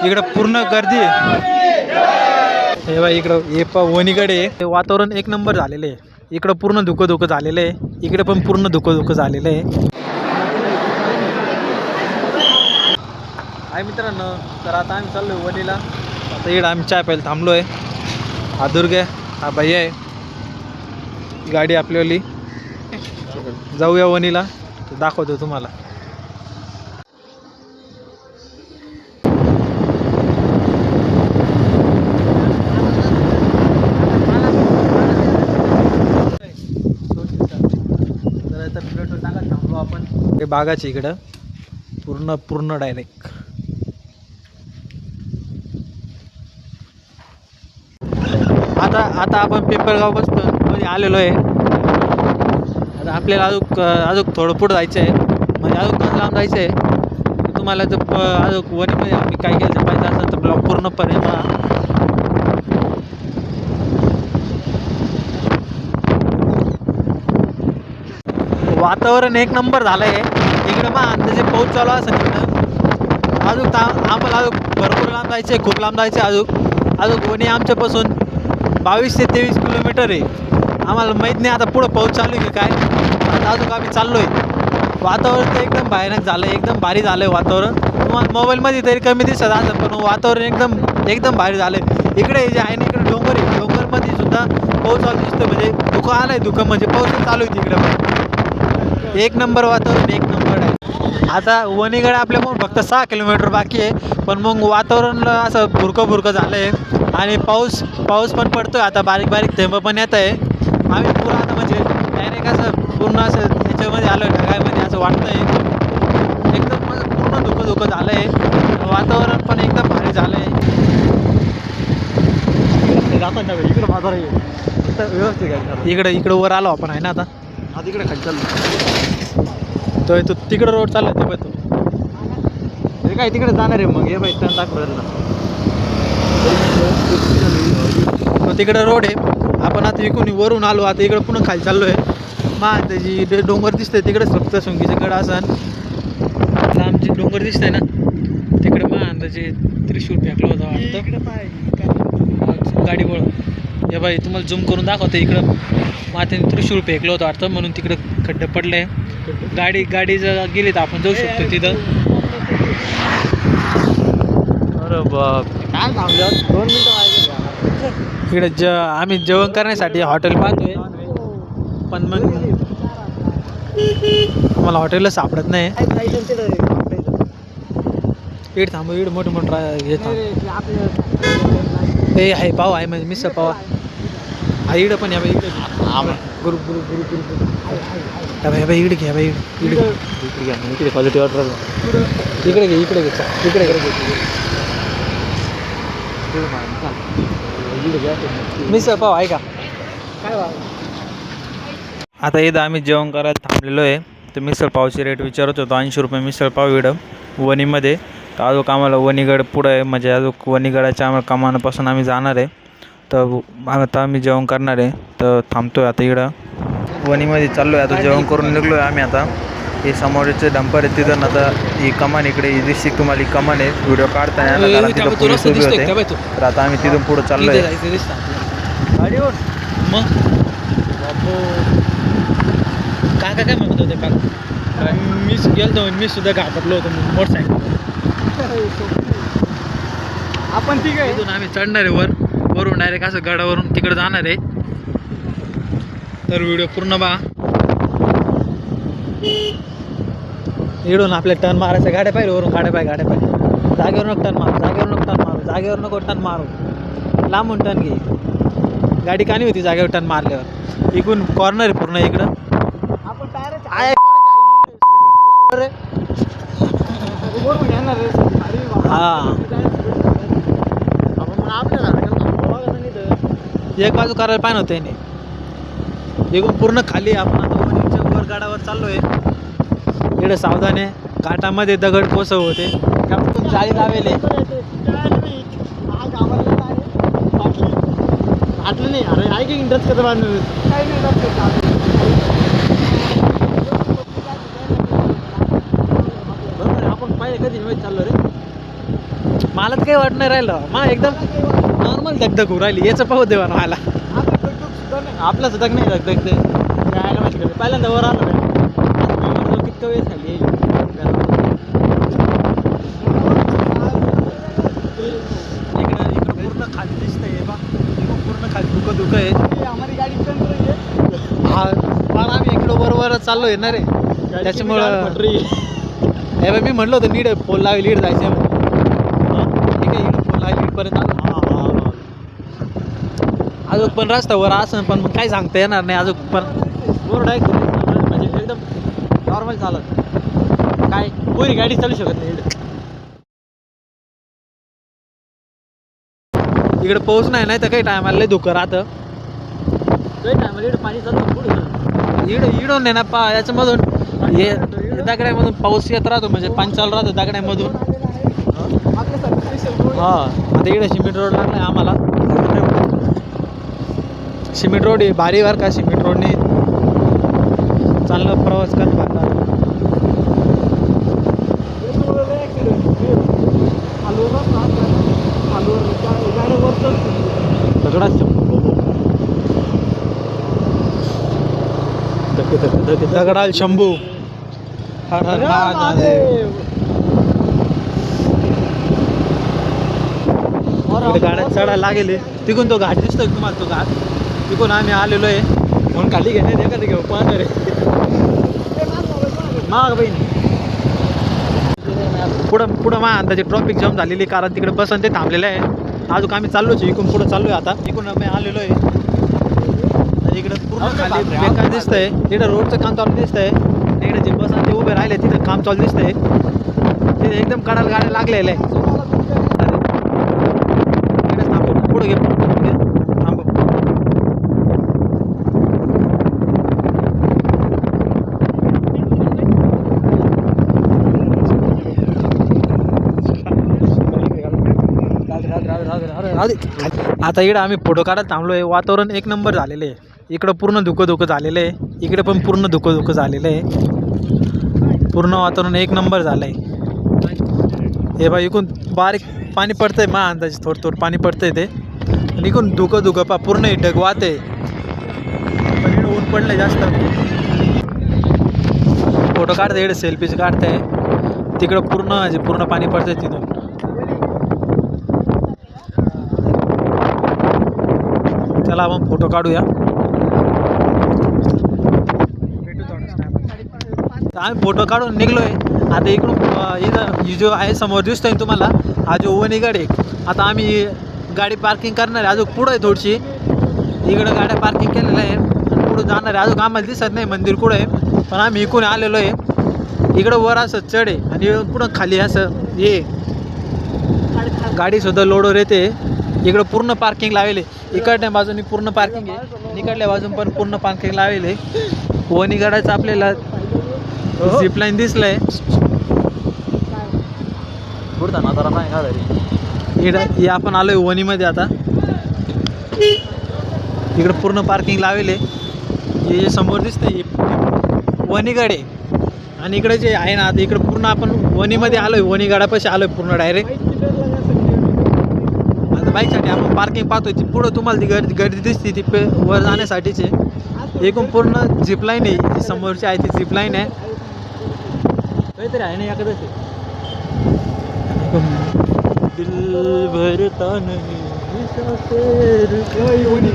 इकडं पूर्ण गर्दी आहे. हे बघा इकडं हे वणीकडे वातावरण एक नंबर झालेलं आहे. इकडं पूर्ण धुकं झालेलं आहे. इकडे पण पूर्ण धुकं झालेलं आहे. मित्रांनो, तर आता आम्ही चाललो आहे वणीला. आता इकडं आम्ही चहा प्यायला थांबलो आहे. हा दुर्ग आहे, हा भैया आहे, ही गाडी आपल्यावाली. जाऊया वणीला, दाखवतो तुम्हाला. थांबलो आपण हे बागाची इकडं पूर्ण डायरेक्ट. आता आपण पिंपळगाव मध्ये आलेलो आहे. आता आपल्याला अजून थोडं पुढं जायचं आहे, म्हणजे अजून लांब जायचं आहे. तुम्हाला जर अजून वणीमध्ये आम्ही काय केलं पाहिजे असेल तर ब्लॉग पूर्णपणे पहा. वातावरण एक नंबर झालं आहे इकडं. मग अंदाजे पाऊस चालू असं तिकडं अजून आम्हाला अजून भरपूर लांब जायचं आहे, खूप लांब जायचं आहे. अजून वणी आमच्यापासून 22 ते 23 किलोमीटर आहे. आम्हाला माहीत नाही आता पुढं पाऊस चालू आहे की काय. आता अजून आम्ही चाललो आहे. वातावरण तर एकदम भयानक झालं आहे, एकदम भारी झालं आहे वातावरण. तुम्हाला मोबाईलमध्ये तरी कमी दिसत असं, पण वातावरण एकदम भारी झालं आहे. इकडे जे आहे ना, इकडे डोंगर आहे, डोंगरमध्ये सुद्धा पाऊस चालू दिसतो. म्हणजे धुकं आलं आहे, धुकं म्हणजे पाऊस चालू आहे तिकडे पण. एक नंबर वातावरण, एक नंबर आहे. आता वणीकडे आपल्याकडून फक्त 6 किलोमीटर बाकी आहे, पण मग वातावरण असं भुरकं झालं आहे. आणि पाऊस पण पडतोय आता, बारीक थेंब पण येत आहे. आम्ही पूर्ण आता म्हणजे डायरेक्ट असं पूर्ण असं ह्याच्यामध्ये आलो आहे, ढगामध्ये असं वाटतं आहे. एकदम पूर्ण धुकं झालं आहे. वातावरण पण एकदम भारी झालं आहे. इकडं बाजार आहे व्यवस्थित. इकडं वर आलो आपण आहे ना आता इकडे खाली चाललो. तो तिकडं रोड चालला ते पण तो काय तिकडे जाणार आहे. मग हे बाई त्यांना दाखवलं तो तिकडं रोड आहे. आपण आता इकडून वरून आलो, आता इकडं पुन्हा खाली चाललो आहे. त्याची डोंगर दिसतंय तिकडे, सप्तशृंगीचं गड असन आमची डोंगर दिसतंय ना तिकडे. त्याचे त्रिशूळ फेकलं होतं वाटतं गाडीवर. हे बाई तुम्हाला झूम करून दाखवतं. इकडं मातेने त्रिशूळ फेकलं होतं वाटतं, म्हणून तिकडे खड्डे पडले. गाडी जर गेली तर आपण जाऊ शकतो तिथं. अरे बाप, काय थांबलं 2 मिनटं इकडे आम्ही जेवण करण्यासाठी हॉटेल पाहतोय, पण मग आम्हाला हॉटेलला सापडत नाही. इकडे थांबू, इकडे मोठे हे हे आहे पाव आहे, म्हणजे मिसळ पाव आहे इकडं पण. या बाई इकडे गुरु बाई इकडे घ्या बाई, इकडे क्वालिटी ऑर्डर इकडे मिसळ पाव आहे का काय. आता इथं आम्ही जेवण करायला थांबलेलो आहे. तर मिसळ पावची रेट विचारत होतो. 80 रुपये मिसळ पाव इकडं वणीमध्ये. तर अजून आम्हाला वणीगड पुढं आहे, म्हणजे अजून वणीगडाच्या आम्हाला कमानापासून आम्ही जाणार आहे. तर आता आम्ही जेवण करणार आहे. तर थांबतो आहे आता इकडं वणीमध्ये चाललो आहे. आता जेवण करून निघलो आहे आम्ही. आता हे समोरचे डंपर आहे तिथं. आता ही कमान इकडे दिसते तुम्हाला, ही कमान आहे. व्हिडिओ काढता नाही आला कारण तिथं पोलीस उभे होते. तर आता आम्ही तिथून पुढं चाललो आहे. मग काय म्हणत होते काल मीच गेलो होतो, मी सुद्धा घाबरलो होतो मोटरसायकल. आपण ठीक आहे. इथून आम्ही चढणार आहे वरून डायरेक्ट असं गडावरून तिकडे जाणार आहे. तर व्हिडिओ पूर्ण बघा. इकडून आपल्या टर्न मारायचं. गाड्या पाहिजे वरून, गाड्या पाहिजे जागेवर नको टर्न मारू, लांबून टर्न घे. गाडी का नाही होती जागेवर टर्न मारल्यावर. इकडून कॉर्नर आहे पूर्ण इकडं. एक बाजू करायला पाहिजे होतं याने. इकडून पूर्ण खाली आपण आता वणीच्या वर गडावर चाललोय. इकडे सावधान आहे, घाटामध्ये दगड कोसळ होते. त्यातून जाळी लावेले आटलं नाही. अरे आहे की इंटरेस्ट कसं बांधलं आपण पाहिजे कधी चाललो रे. मला मला तर काही वाटत नाही राहिलं मा एकदम नॉर्मल धगधग होऊ राहिली याचं पाहू देवा मला आपलं सुद्धा नाही धगधग ते राहायला माहिती पहिल्यांदा वर आलो नाही कितका वेळ झाली इकडं पूर्ण खाली दिसतंय बा पूर्ण खाली दुखं आहे आम्हाला गाडी हा पण आम्ही इकडं वर चाललोय ना रे त्याच्यामुळं हे बघ मी म्हटलं होतं लीड पोल लावी लीड जायचं ठीक आहे इकडं पोल लावी लीडपर्यंत आलो अजून पण रस्त्यावर असं पण मग काही सांगता येणार नाही अजून पण वर डायरेक्ट म्हणजे एकदम नॉर्मल चालत काय पुरी गाडी चालू शकत नाही इकडे पाऊस नाही तर काही टायमाला लय धुकं राहतं काही टायमाला इकडे पाणी चालतं पुढे इडून नाही ना याच्यामधून हे दगड्यामधून पाऊस येत राहतो म्हणजे पाणी चालू राहतं दगड्यामधून हा आता इकडे सिमेंट रोड लागलाय आम्हाला सिमेंट रोड आहे भारी वर का सिमेंट रोडने चांगला प्रवास करत दगडाल शंभू हर हर महादेव गाड्या चढायला लागेल तिकून तो घाट दिसतोय तुम्हाला तो घाट तिकून आम्ही आलेलो आहे म्हणून खाली घेण्यात एखादं घेऊ पाहणार रे माग बहीण पुढं मा अंदाजे ट्रॉफिक जाम झालेली कारण तिकडे बस ते थांबलेलं आहे अजून आम्ही चाललोच इकडून पुढं चाललोय आता इकडून आम्ही आलेलो आहे इकडे पूर्ण खाली बेकार दिसतंय इकडे रोडचं काम चालू दिसतंय इकडे जे बस ते उभे राहिले तिथं काम चालू दिसतंय तिथे एकदम कडाला गाड्या लागलेल्या आहे इकडे थांबव पुढे घे थांबव आता इकडे आम्ही फोटो काढत थांबलोय वातावरण एक नंबर झालेलं आहे इकडं पूर्ण धुकं झालेलं आहे इकडे पण पूर्ण धुकं झालेलं आहे पूर्ण वातावरण एक नंबर झालं आहे हे बा इकडून बारीक पाणी पडतंय मा अंदाजे थोडं पाणी पडतंय ते आणि इकडून धुकं पा पूर्ण ढगवात आहे पण इकडं ऊन पडलंय जास्त फोटो काढते इकडे सेल्फीज काढते तिकडं पूर्ण पाणी पडतंय तिथून चला आपण फोटो काढूया आम्ही फोटो काढून निघलोय आता इकडून ही जो आहे समोर दिसतोय तुम्हाला हा जो वणीगड आहे आता आम्ही गाडी पार्किंग करणार आहे अजून पुढं आहे थोडीशी इकडं गाड्या पार्किंग केलेलं आहे आणि पुढं जाणार आहे अजून आम्हाला दिसत नाही मंदिर कुठं आहे पण आम्ही इकडून आलेलो आहे इकडं वर असं चढ आहे आणि पुढं खाली असं ये गाडीसुद्धा लोडवर येते इकडं पूर्ण पार्किंग लावले इकडल्या बाजूनी पूर्ण पार्किंग आहे इकडल्या बाजून पण पूर्ण पार्किंग लावले वणीगडाचं आपल्याला झिपलाईन दिसलंय इकडे आपण आलोय वणीमध्ये आता इकडे पूर्ण पार्किंग लावले हे समोर दिसतंय वणीगड आहे आणि इकडे जे आहे ना आता इकडे पूर्ण आपण वणीमध्ये आलोय वणीगडापाशी आलोय पूर्ण डायरेक्ट आता बाईकसाठी आपण पार्किंग पाहतोय ती पुढं तुम्हाला ती गर्दी दिसते ती वर जाण्यासाठीची एकूण पूर्ण झिपलाईन आहे जी समोरची आहे ती झिपलाईन आहे काहीतरी आहे ना याकडे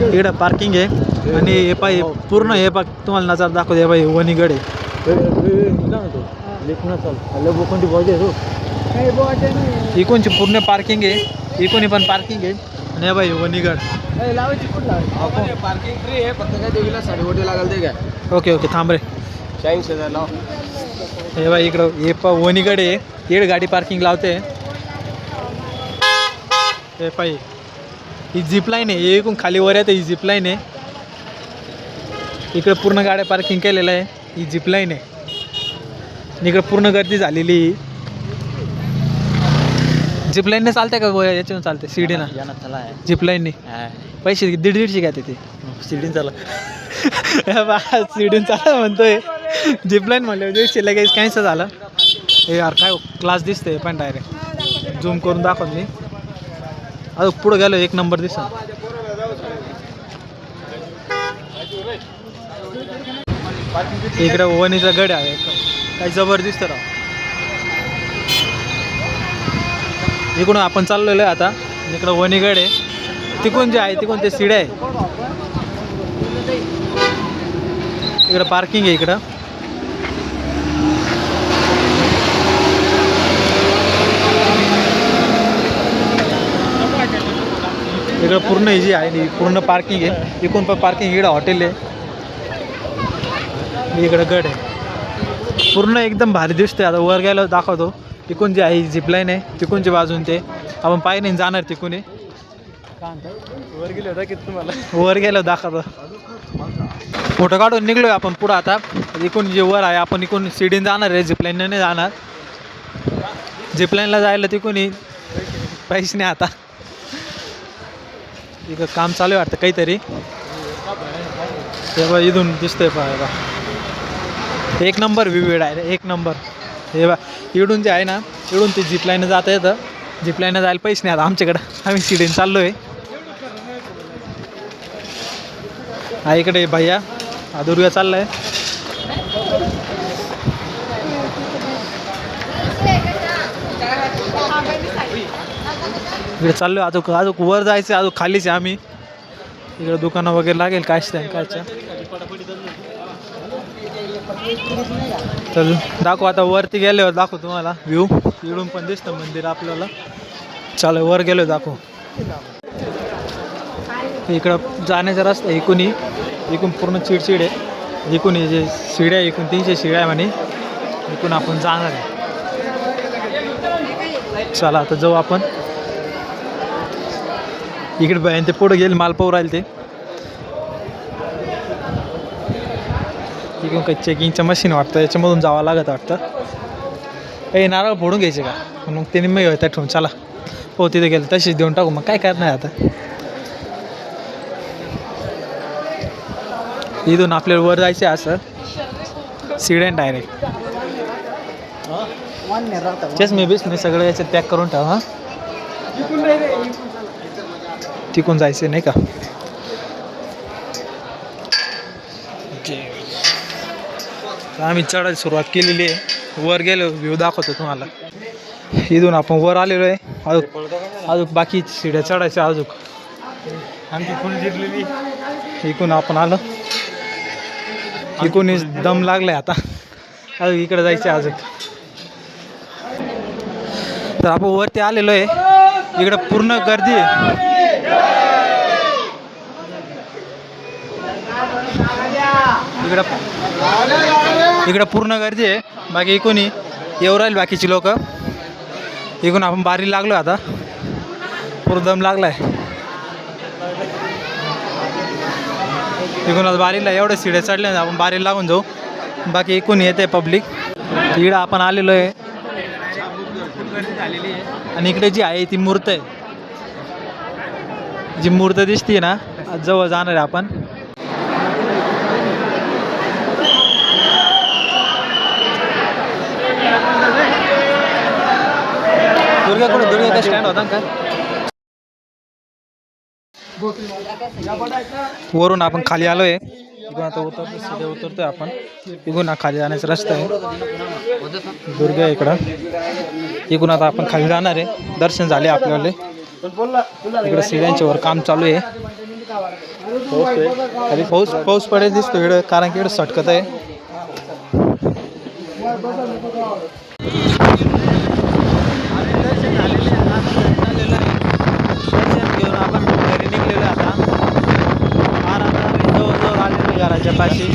इकडं पार्किंग आहे आणि हे पाय पूर्ण हे पाक तुम्हाला नजर दाखवते हे बाई वणीगड आहे इकोनची पूर्ण पार्किंग आहे इकोनी पण पार्किंग आहे आणि हे बाई वणीगड पार्किंग फ्री आहे फक्त काय देवीला 60 लागल ते काय ओके थांब रे 40,000 लाव हे बाई इकडं हे वणीगड आहे इकडे गाडी पार्किंग लावते हे पाई ही झिपलाईन आहे हे इकडून खाली वर येते ही झिपलाईन आहे इकडे पूर्ण गाड्या पार्किंग केलेलं आहे ही झिपलाईन आहे इकडे पूर्ण गर्दी झालेली झिपलाईनने चालते का याच्यावर चालते सीडीनं झिपलाईनने पैसे 150 घ्या तिथे सीडीन चाला सीडीन चाला म्हणतोय झिपलाईन म्हणलं 150 लगेच कॅन्सल झालं हे यार काय क्लास दिसते पण डायरेक्ट झूम करून दाखवत मी अजून पुढं गेलो एक नंबर दिसा. इकडे वणीचा गड आहे काय जबरदस्त राव. इकडून आपण चाललेलो आहे आता. इकडं वणीगड आहे. तिकडून जे आहे तिकडून ते शिड्या आहे. इकडं पार्किंग आहे. इकडं इकडं पूर्ण ही जी आहे पूर्ण पार्किंग आहे. इकडून पण पार्किंग. इकडं हॉटेल आहे. इकडं गड आहे. पूर्ण एकदम भारी दिसते. आता वर गेल्यावर दाखवतो. तिकून जे आहे झिपलाईन आहे. तिकूनची बाजून ते आपण पाय नाही जाणार तिकून. वर गेले होता की तुम्हाला वर गेल्यावर दाखवतो. फोटो काढून निघलो आपण पुढं. आता इकून जे वर आहे आपण इकून सीडीने जाणार आहे. झिपलाईनने नाही जाणार. झिपलाईनला जायला तिकून पैसे नाही. आता इकडं काम चालू आहे वाटतं काहीतरी. तेव्हा इथून दिसतंय पाहायला. एक नंबर व्ह्यू आहे. एक नंबर. हे बा इकडून जे आहे ना इकडून ते झिपलाईनं जाता येतं. झिपलाईनं जायला पैसे नाही आता आमच्याकडं. आम्ही सीडीने चाललो आहे. हा इकडे भैया हा दुर्गा चालला आहे. इकडे चाललो आहे. अजून वर जायचं. अजून खालीच आहे आम्ही. इकडे दुकानं वगैरे लागेल कायच्या. तर दाखव आता वरती गेल्यावर दाखव तुम्हाला व्ह्यू. इकडून पण दिसतं मंदिर आपल्याला. चालू वर गेलो दाखव. इकडं जाण्याचा रस्ता इकून पूर्ण चिडचिड आहे. इकून जे शिड्या आहे इकून 300 शिड्या आहे म्हणे. इकून आपण जाणार आहे. चला आता जाऊ आपण. इकडे बाहेर ते पुढे गेले मालपावर राहील ते. इकडून काही चेकिंगचं मशीन वाटतं. याच्यामधून जावं लागत वाटतं. काही नारळ फोडून घ्यायचे का मग ते निम्मे होत्या ठेवून. चला हो तिथे गेलं तशीच देऊन टाकू. मग काय करणार आता. इथून आपल्याला वर जायचं असं सीडन डायरेक्ट. मी सगळं याच्यात पॅक करून ठेव. हां तिकून जायचं नाही का. आम्ही चढायला सुरुवात केलेली आहे. वर गेलो व्ह्यू दाखवतो तुम्हाला. इथून आपण वर आलेलो आहे. अजून बाकी शिड्या चढायच्या. अजून आमची फुल जिरलेली. इकून आपण आलो. इकून दम लागलाय आता. अजून इकडे जायचं अजून. तर आपण वरती आलेलो आहे. इकडं पूर्ण गर्दी आहे. इकडं पूर्ण गर्दी आहे. बाकी इकून येऊ राहील बाकीची लोक. इकून आपण बारी लागलो आता. पूर्ण दम लागलाय. इकून आज बारीला एवढे शिड्या चढले ना आपण बारीला लागून जाऊ. बाकी इकून येते पब्लिक. इकडं आपण आलेलो आहे. झालेली आहे. आणि इकडे जी आहे ती मूर्त आहे. जी मूर्त दिसते ना जवळ जाणार आहे आपण. दुर्गा का स्टँड होता का. वरून आपण खाली आलोय. इकडून आता उतरतोय आपण. इकडून खाली जाण्याचा रस्ता आहे. दुर्गा इकडं. इकडून आता आपण खाली जाणार आहे. दर्शन झाले आपल्याला. इकडे सीड्यांच्या वर काम चालू आहे. खाली पाऊस पडेल दिसतो इकडं कारण की इकडं सटकत आहे. घेऊन आपण घरी निघलेलो आता. जवळजवळ आलेलो घराच्या पाशी.